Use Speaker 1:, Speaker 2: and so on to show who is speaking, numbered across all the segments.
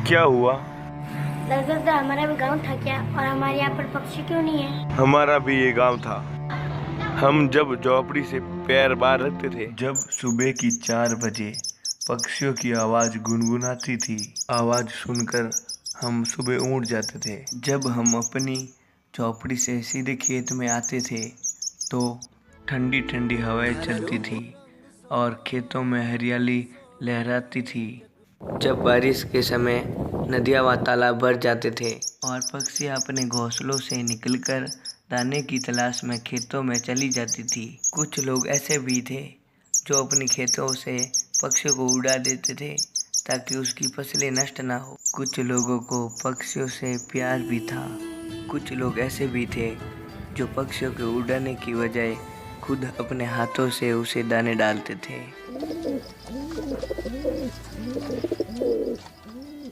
Speaker 1: क्या हुआ?
Speaker 2: दरअसल हमारा भी गांव था क्या, और हमारे यहाँ पर पक्षी क्यों नहीं है?
Speaker 1: हमारा भी ये गांव था। हम जब झोपड़ी से पैर बाहर रखते थे, जब सुबह की 4 बजे पक्षियों की आवाज गुनगुनाती थी, आवाज सुनकर हम सुबह उठ जाते थे। जब हम अपनी झोपड़ी से सीधे खेत में आते थे तो ठंडी ठंडी हवाएं चलती थी और खेतों में हरियाली लहराती थी। जब बारिश के समय नदियाँ व तालाब भर जाते थे और पक्षी अपने घोंसलों से निकलकर दाने की तलाश में खेतों में चली जाती थी। कुछ लोग ऐसे भी थे जो अपने खेतों से पक्षियों को उड़ा देते थे ताकि उसकी फसलें नष्ट ना हो। कुछ लोगों को पक्षियों से प्यार भी था। कुछ लोग ऐसे भी थे जो पक्षियों के उड़ाने की बजाय खुद अपने हाथों से उसे दाने डालते थे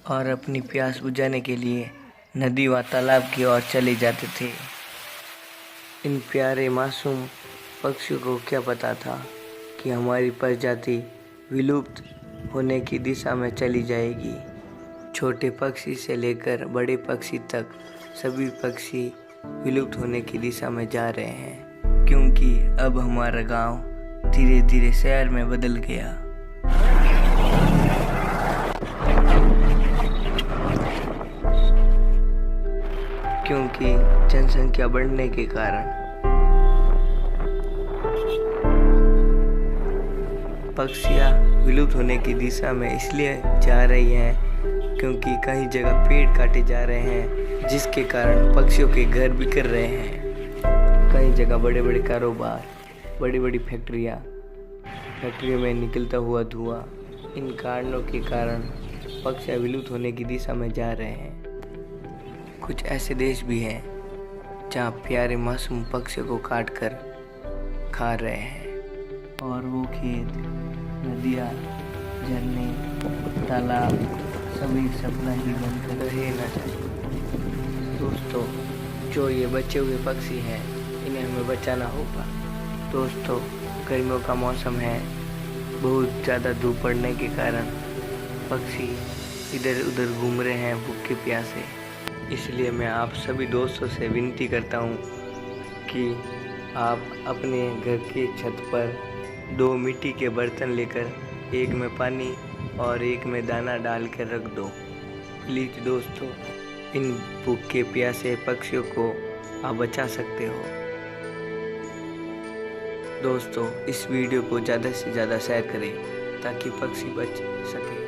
Speaker 1: और अपनी प्यास बुझाने के लिए नदी व तालाब की ओर चले जाते थे। इन प्यारे मासूम पक्षियों को क्या पता था कि हमारी प्रजाति विलुप्त होने की दिशा में चली जाएगी। छोटे पक्षी से लेकर बड़े पक्षी तक सभी पक्षी विलुप्त होने की दिशा में जा रहे हैं, क्योंकि अब हमारा गांव धीरे धीरे शहर में बदल गया। क्योंकि जनसंख्या बढ़ने के कारण पक्षियाँ विलुप्त होने की दिशा में इसलिए जा रही हैं क्योंकि कई जगह पेड़ काटे जा रहे हैं, जिसके कारण पक्षियों के घर बिखर रहे हैं। कई जगह बड़े बड़े कारोबार, बड़ी बड़ी फैक्ट्रियों में निकलता हुआ धुआं, इन कारणों के कारण पक्षियाँ विलुप्त होने की दिशा में जा रहे हैं। कुछ ऐसे देश भी हैं जहाँ प्यारे मासूम पक्षियों को काट कर खा रहे हैं और वो खेत, नदियाँ, झरने, तालाब सभी सपना ही बनकर रहे न जाए। दोस्तों, जो ये बचे हुए पक्षी हैं इन्हें हमें बचाना होगा। दोस्तों, गर्मियों का मौसम है, बहुत ज़्यादा धूप पड़ने के कारण पक्षी इधर उधर घूम रहे हैं भूखे प्यासे। इसलिए मैं आप सभी दोस्तों से विनती करता हूँ कि आप अपने घर की छत पर 2 मिट्टी के बर्तन लेकर एक में पानी और एक में दाना डाल कर रख दो। प्लीज़ दोस्तों, इन भूखे प्यासे पक्षियों को आप बचा सकते हो। दोस्तों, इस वीडियो को ज़्यादा से ज़्यादा शेयर करें ताकि पक्षी बच सके।